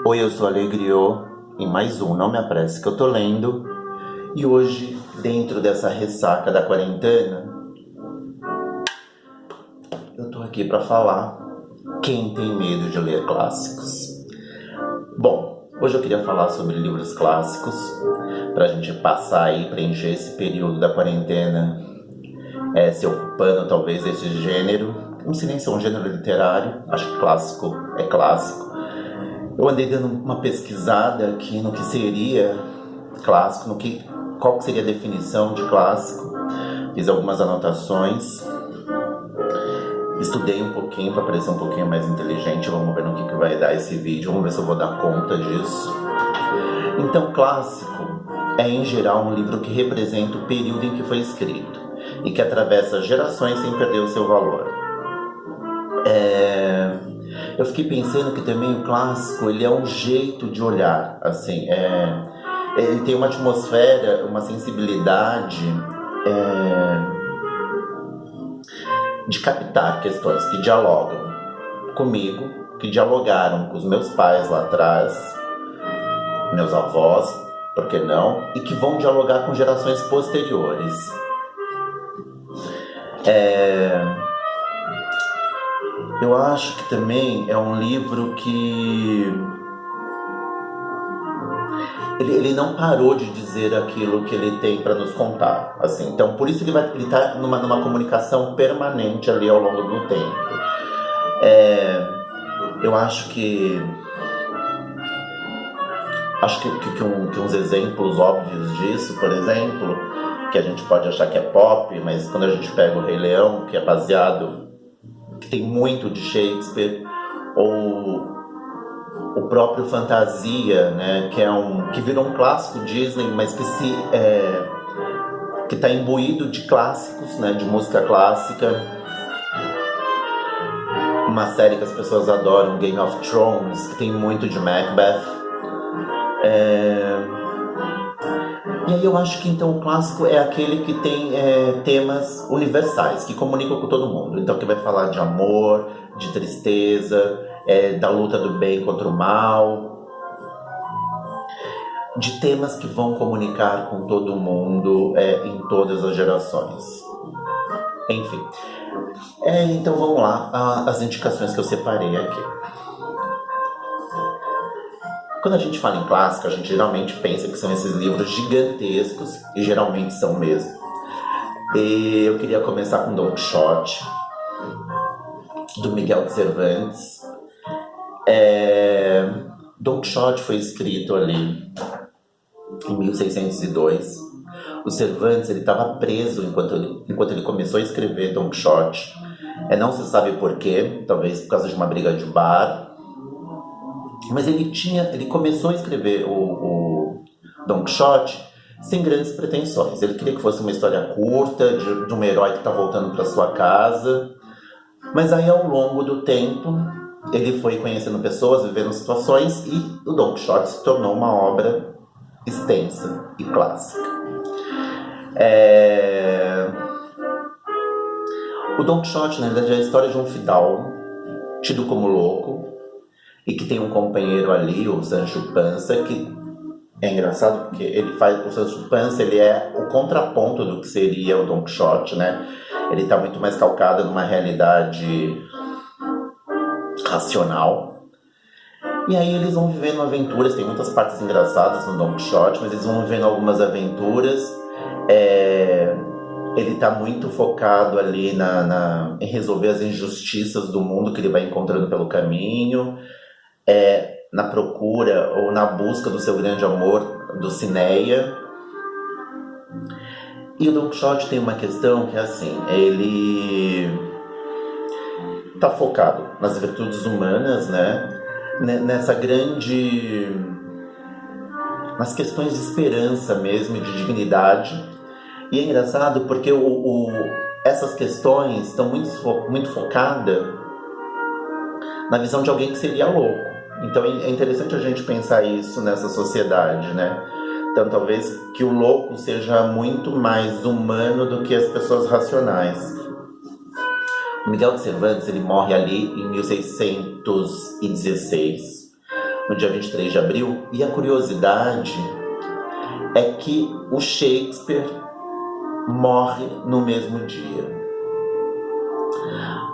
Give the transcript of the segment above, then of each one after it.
Oi, eu sou Alegriô, em mais um Não Me Apresse que eu tô lendo. E hoje, dentro dessa ressaca da quarentena, eu tô aqui pra falar quem tem medo de ler clássicos. Bom, hoje eu queria falar sobre livros clássicos, pra gente passar aí, preencher esse período da quarentena, se ocupando talvez desse gênero. Não sei nem se é um gênero literário, acho que clássico é clássico. Eu andei dando uma pesquisada aqui no que seria clássico, qual que seria a definição de clássico. Fiz algumas anotações, estudei um pouquinho para parecer um pouquinho mais inteligente. Vamos ver no que vai dar esse vídeo, vamos ver se eu vou dar conta disso. Então, clássico é em geral um livro que representa o período em que foi escrito e que atravessa gerações sem perder o seu valor. Eu fiquei pensando que também o clássico, ele é um jeito de olhar, assim, ele tem uma atmosfera, uma sensibilidade de captar questões que dialogam comigo, que dialogaram com os meus pais lá atrás, meus avós, por que não, e que vão dialogar com gerações posteriores. Eu acho que também é um livro que ele não parou de dizer aquilo que ele tem para nos contar, assim. Então, por isso ele está numa comunicação permanente ali ao longo do tempo. Eu acho que uns exemplos óbvios disso, por exemplo, que a gente pode achar que é pop, mas quando a gente pega o Rei Leão, que é baseado, que tem muito de Shakespeare, ou o próprio Fantasia, né, que virou um clássico Disney, mas que está imbuído de clássicos, né, de música clássica. Uma série que as pessoas adoram, Game of Thrones, que tem muito de Macbeth. E aí eu acho que então o clássico é aquele que tem temas universais, que comunicam com todo mundo. Então que vai falar de amor, de tristeza, da luta do bem contra o mal, de temas que vão comunicar com todo mundo em todas as gerações. Enfim, então vamos lá, as indicações que eu separei aqui. Quando a gente fala em clássico, a gente geralmente pensa que são esses livros gigantescos, e geralmente são mesmo. E eu queria começar com Don Quixote, do Miguel de Cervantes. Don Quixote foi escrito ali em 1602. O Cervantes estava preso enquanto ele começou a escrever Don Quixote. Não se sabe porquê, talvez por causa de uma briga de bar. Mas ele começou a escrever o Don Quixote sem grandes pretensões. Ele queria que fosse uma história curta, de um herói que está voltando para sua casa. Mas aí, ao longo do tempo, ele foi conhecendo pessoas, vivendo situações, e o Don Quixote se tornou uma obra extensa e clássica. O Don Quixote, na verdade, é a história de um fidalgo, tido como louco, e que tem um companheiro ali, o Sancho Panza, que é engraçado porque o Sancho Panza, ele é o contraponto do que seria o Don Quixote, né? Ele está muito mais calcado numa realidade racional. E aí eles vão vivendo aventuras, tem muitas partes engraçadas no Don Quixote, mas eles vão vivendo algumas aventuras. Ele está muito focado ali em resolver as injustiças do mundo que ele vai encontrando pelo caminho. Na procura ou na busca do seu grande amor, Dulcinea. E o Don Quixote tem uma questão que é assim, ele está focado nas virtudes humanas, né? Nas questões de esperança mesmo, de dignidade. E é engraçado porque essas questões estão muito focadas na visão de alguém que seria louco. Então é interessante a gente pensar isso nessa sociedade, né? Então talvez que o louco seja muito mais humano do que as pessoas racionais. O Miguel de Cervantes, ele morre ali em 1616. no dia 23 de abril, e a curiosidade é que o Shakespeare morre no mesmo dia.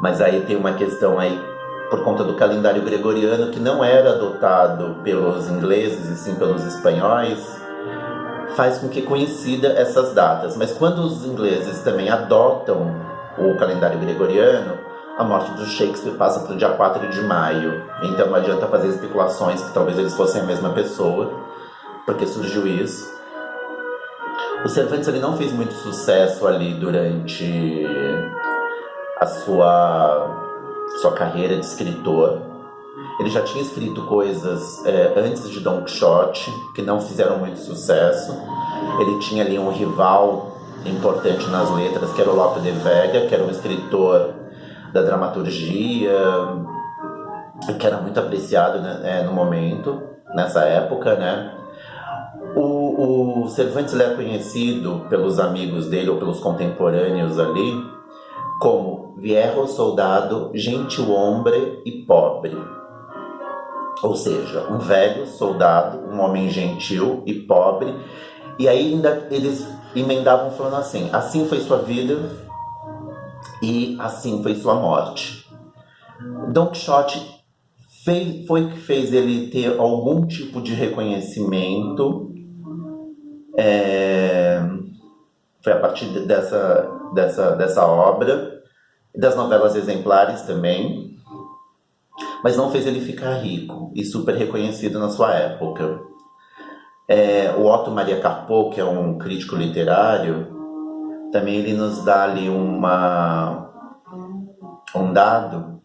Mas aí tem uma questão aí, por conta do calendário gregoriano, que não era adotado pelos ingleses e sim pelos espanhóis, faz com que coincida essas datas. Mas quando os ingleses também adotam o calendário gregoriano, a morte do Shakespeare passa para o dia 4 de maio. Então não adianta fazer especulações que talvez eles fossem a mesma pessoa, porque surgiu isso. O Cervantes ele não fez muito sucesso ali durante a sua carreira de escritor. Ele já tinha escrito coisas antes de Don Quixote, que não fizeram muito sucesso. Ele tinha ali um rival importante nas letras, que era o Lope de Vega, que era um escritor da dramaturgia, que era muito apreciado, né, no momento, nessa época, né? O Cervantes ele é conhecido pelos amigos dele ou pelos contemporâneos ali como viejo soldado, gentil hombre e pobre. Ou seja, um velho soldado, um homem gentil e pobre. E aí ainda eles emendavam falando assim foi sua vida e assim foi sua morte. Don Quixote foi o que fez ele ter algum tipo de reconhecimento. Foi a partir dessa obra, das novelas exemplares também, mas não fez ele ficar rico e super reconhecido na sua época. O Otto Maria Carpo, que é um crítico literário, também ele nos dá ali um dado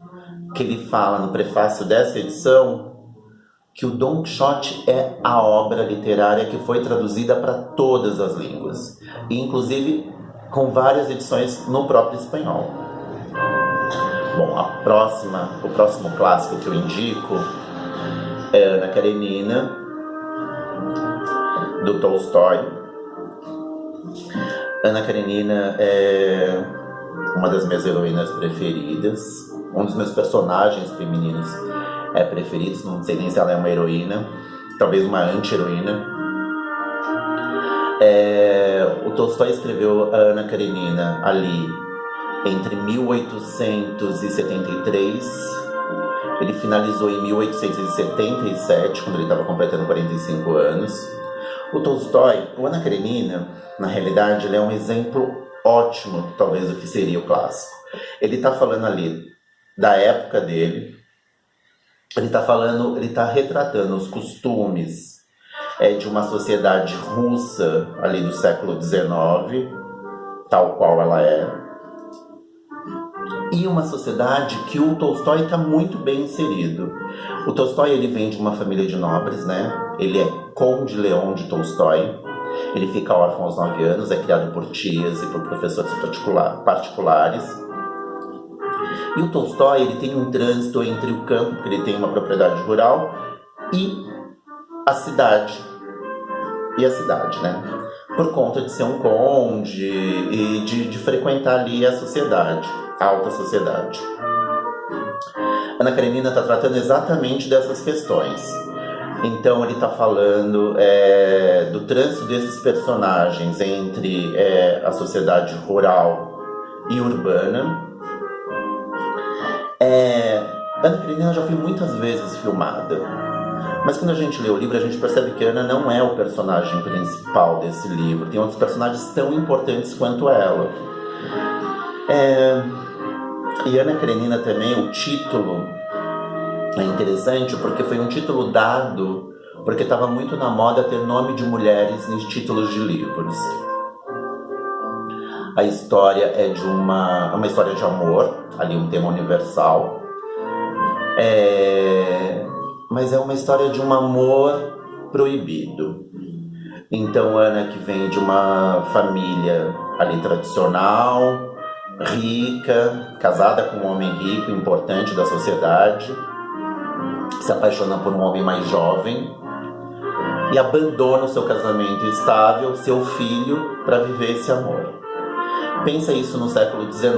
que ele fala no prefácio dessa edição que o Don Quixote é a obra literária que foi traduzida para todas as línguas, e inclusive com várias edições no próprio espanhol. Bom, o próximo clássico que eu indico é Ana Karenina, do Tolstói. Ana Karenina é uma das minhas heroínas preferidas, um dos meus personagens femininos preferidos, não sei nem se ela é uma heroína, talvez uma anti-heroína. O Tolstói escreveu a Ana Karenina ali entre 1873, ele finalizou em 1877, quando ele estava completando 45 anos. O Tolstói, o Ana Karenina, na realidade, ele é um exemplo ótimo, talvez, do que seria o clássico. Ele está falando ali da época dele, ele está retratando os costumes de uma sociedade russa ali do século XIX, tal qual ela é, e uma sociedade que o Tolstói está muito bem inserido. O Tolstói ele vem de uma família de nobres, né? Ele é Conde Leon de Tolstói. Ele fica órfão aos 9 anos, é criado por tias e por professores particulares. E o Tolstói ele tem um trânsito entre o campo, porque ele tem uma propriedade rural, e a cidade. Né? Por conta de ser um conde e de frequentar ali a sociedade, a alta sociedade. Ana Karenina está tratando exatamente dessas questões. Então ele está falando do trânsito desses personagens entre a sociedade rural e urbana. Ana Karenina já foi muitas vezes filmada, mas quando a gente lê o livro a gente percebe que Ana não é o personagem principal desse livro, tem outros personagens tão importantes quanto ela. E Ana Karenina também, o título é interessante porque foi um título dado porque estava muito na moda ter nome de mulheres nos títulos de livros. A história é uma história de amor, ali um tema universal, mas é uma história de um amor proibido. Então Ana, que vem de uma família ali tradicional, rica, casada com um homem rico, importante da sociedade, se apaixona por um homem mais jovem e abandona o seu casamento estável, seu filho, para viver esse amor. Pensa isso no século XIX.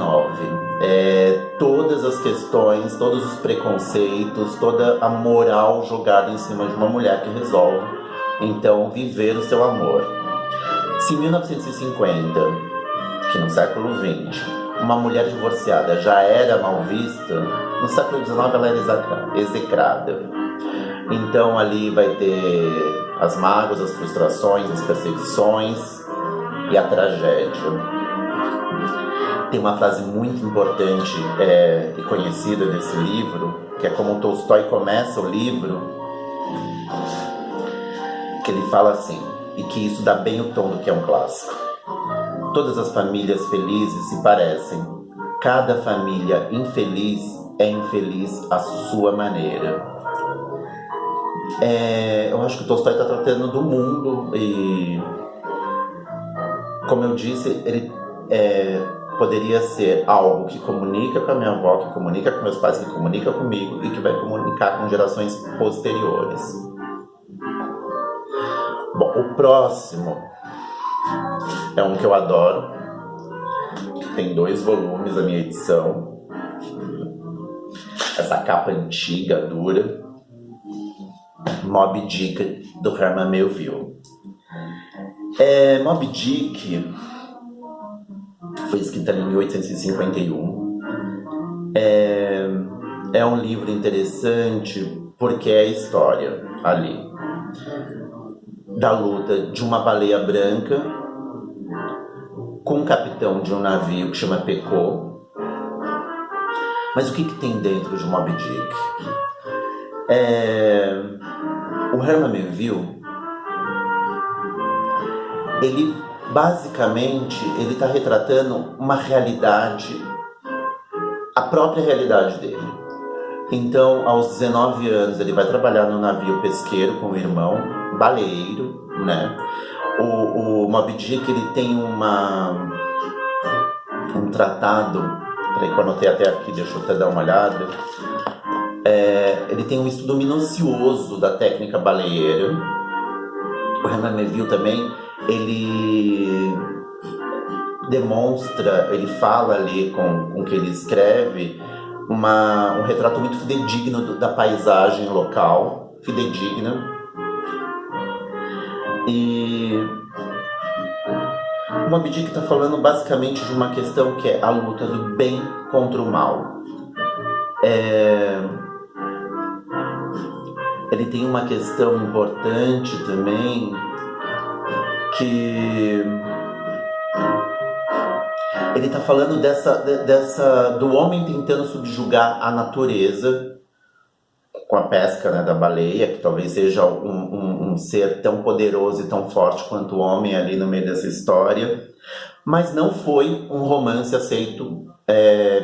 Todas as questões, todos os preconceitos, toda a moral jogada em cima de uma mulher que resolve, então, viver o seu amor. Se em 1950, que no século XX, uma mulher divorciada já era mal vista, no século XIX ela era execrada. Então ali vai ter as mágoas, as frustrações, as perseguições e a tragédia. Tem uma frase muito importante e conhecida desse livro, que é como Tolstói começa o livro, que ele fala assim, e que isso dá bem o tom do que é um clássico. Todas as famílias felizes se parecem. Cada família infeliz é infeliz à sua maneira. Eu acho que o Tolstói está tratando do mundo e, como eu disse, ele poderia ser algo que comunica com a minha avó, que comunica com meus pais, que comunica comigo e que vai comunicar com gerações posteriores. Bom, o próximo é um que eu adoro. Tem 2 volumes a minha edição. Essa capa antiga, dura. Moby Dick, do Herman Melville. Moby Dick foi escrita em 1851. É um livro interessante porque é a história ali da luta de uma baleia branca com um capitão de um navio que chama Pecot. Mas o que tem dentro de Moby Dick? O Herman Melville, ele basicamente está retratando uma realidade, a própria realidade dele. Então, aos 19 anos, ele vai trabalhar no navio pesqueiro com o irmão, baleeiro, né? O Moby Dick, ele tem um tratado, peraí que eu anotei até aqui, deixa eu até dar uma olhada. Ele tem um estudo minucioso da técnica baleeira. O Herman Melville também, ele demonstra, ele fala ali com o que ele escreve, um retrato muito fidedigno da paisagem local, fidedigna. E o Moby Dick está falando basicamente de uma questão que é a luta do bem contra o mal. Ele tem uma questão importante também, que ele está falando do homem tentando subjugar a natureza com a pesca, né, da baleia, que talvez seja um ser tão poderoso e tão forte quanto o homem ali no meio dessa história, mas não foi um romance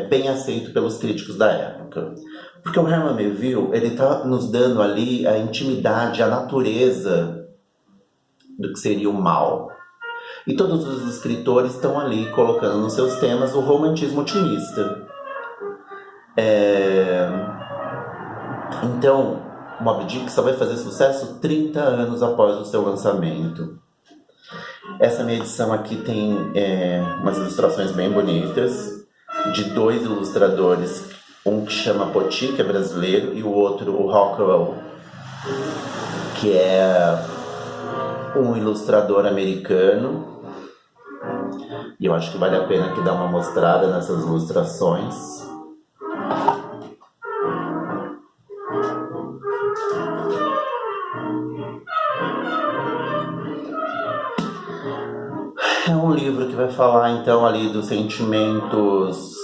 bem aceito pelos críticos da época. Porque o Herman Melville, ele está nos dando ali a intimidade, a natureza do que seria o mal. E todos os escritores estão ali colocando nos seus temas o romantismo otimista. Então, Moby Dick só vai fazer sucesso 30 anos após o seu lançamento. Essa minha edição aqui tem umas ilustrações bem bonitas, de 2 ilustradores, um que chama Poti, que é brasileiro, e o outro, o Rockwell, que é um ilustrador americano. E eu acho que vale a pena aqui dar uma mostrada nessas ilustrações. É um livro que vai falar então ali dos sentimentos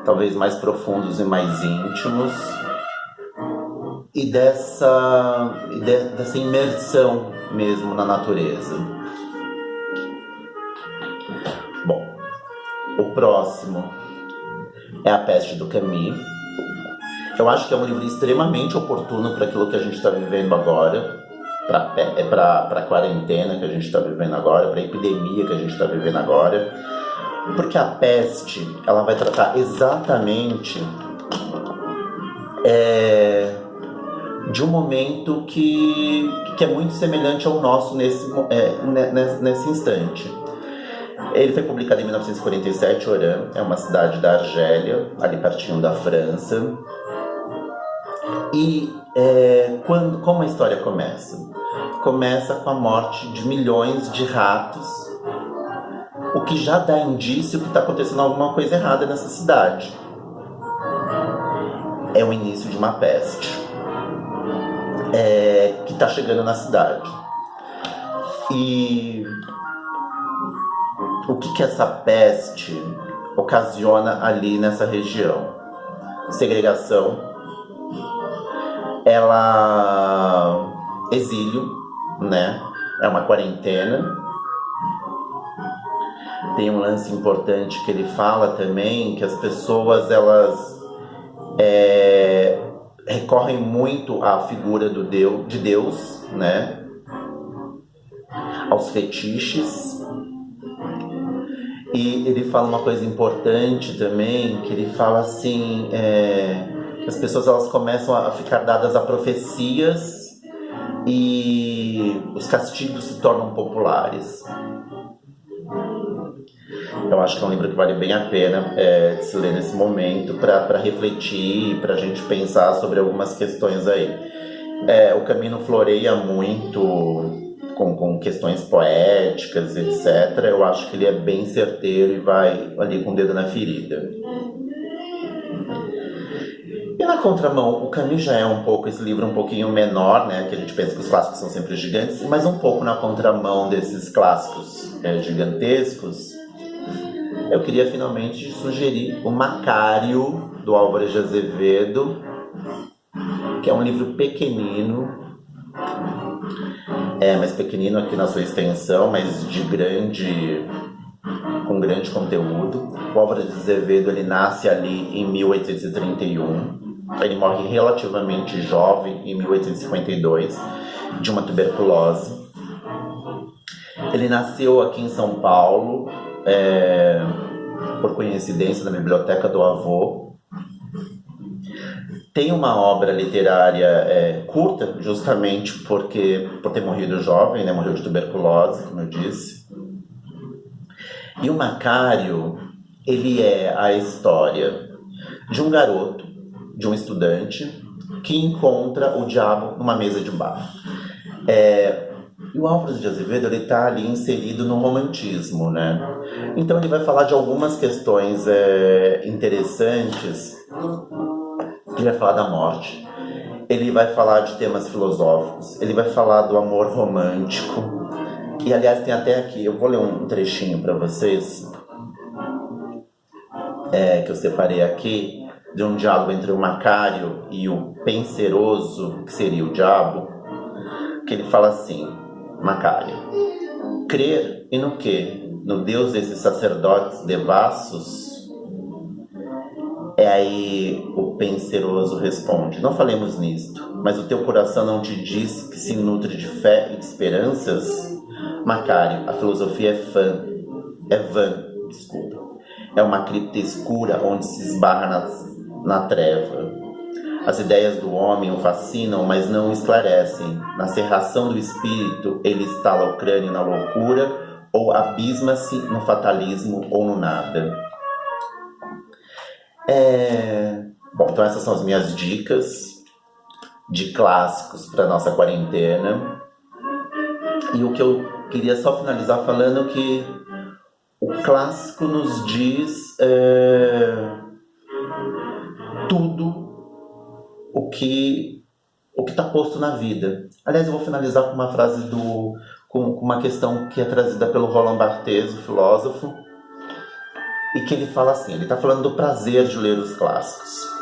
talvez mais profundos e mais íntimos, e dessa imersão mesmo na natureza. Bom, o próximo é A Peste do Camus. Eu acho que é um livro extremamente oportuno para aquilo que a gente está vivendo agora, para a quarentena que a gente está vivendo agora, para a epidemia que a gente está vivendo agora, porque a peste, ela vai tratar exatamente de um momento que é muito semelhante ao nosso nesse instante. Ele foi publicado em 1947, Oran, é uma cidade da Argélia, ali pertinho da França. E como a história começa? Começa com a morte de milhões de ratos, o que já dá indício que está acontecendo alguma coisa errada nessa cidade. É o início de uma peste que está chegando na cidade. E o que essa peste ocasiona ali nessa região? Segregação, exílio, né? É uma quarentena. Tem um lance importante que ele fala também, que as pessoas, elas recorrem muito à figura de Deus, né? Aos fetiches. E ele fala uma coisa importante também, que ele fala assim, que as pessoas, elas começam a ficar dadas a profecias e os castigos se tornam populares. Eu acho que é um livro que vale bem a pena de se ler nesse momento, para refletir, para a gente pensar sobre algumas questões aí. O Camino floreia muito com questões poéticas, etc. Eu acho que ele é bem certeiro e vai ali com o dedo na ferida. E na contramão, o Camus já é um pouco, esse livro um pouquinho menor, né? Que a gente pensa que os clássicos são sempre gigantes, mas um pouco na contramão desses clássicos gigantescos. Eu queria finalmente sugerir o Macário, do Álvares de Azevedo, que é um livro pequenino, mais pequenino aqui na sua extensão, mas com grande conteúdo. O Álvares de Azevedo, ele nasce ali em 1831, ele morre relativamente jovem, em 1852, de uma tuberculose. Ele nasceu aqui em São Paulo, por coincidência, na biblioteca do avô. Tem uma obra literária curta, justamente por ter morrido jovem, né? Morreu de tuberculose, como eu disse. E o Macário, ele é a história de um garoto, de um estudante, que encontra o diabo numa mesa de bar. E o Álvares de Azevedo, ele está ali inserido no romantismo, né? Então ele vai falar de algumas questões interessantes. Ele vai falar da morte, ele vai falar de temas filosóficos, ele vai falar do amor romântico. E aliás, tem até aqui, eu vou ler um trechinho para vocês, que eu separei aqui, de um diálogo entre o Macário e o Penseroso, que seria o diabo, que ele fala assim: Macário, crer e no quê? No Deus desses sacerdotes devassos? Aí o Penseroso responde: não falemos nisto, mas o teu coração não te diz que se nutre de fé e de esperanças? Macário, a filosofia é vã, é uma cripta escura onde se esbarra na treva. As ideias do homem o fascinam, mas não o esclarecem. Na cerração do espírito, ele estala o crânio na loucura, ou abisma-se no fatalismo ou no nada. Bom, então essas são as minhas dicas de clássicos para nossa quarentena. E o que eu queria só finalizar falando que o clássico nos diz tudo o que está posto na vida. Aliás, eu vou finalizar com uma frase com uma questão que é trazida pelo Roland Barthes, o filósofo, e que ele fala assim, ele está falando do prazer de ler os clássicos.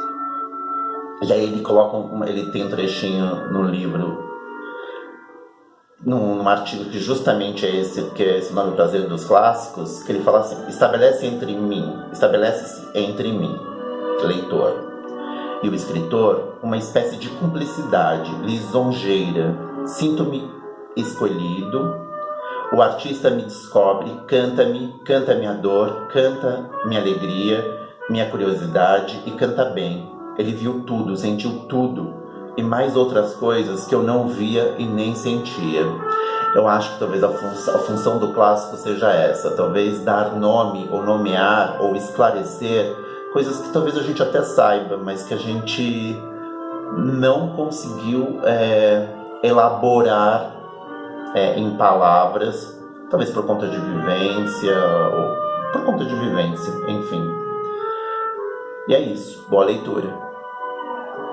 E aí ele tem um trechinho no livro, num artigo que justamente é esse nome, O Prazer dos Clássicos, que ele fala assim: estabelece-se entre mim, leitor, e o escritor, uma espécie de cumplicidade lisonjeira. Sinto-me escolhido, o artista me descobre, canta minha dor, canta minha alegria, minha curiosidade, e canta bem. Ele viu tudo, sentiu tudo, e mais outras coisas que eu não via e nem sentia. Eu acho que talvez a função do clássico seja essa, talvez dar nome ou nomear ou esclarecer coisas que talvez a gente até saiba, mas que a gente não conseguiu elaborar em palavras, talvez por conta de vivência, ou por conta de vivência, enfim. E é isso, boa leitura.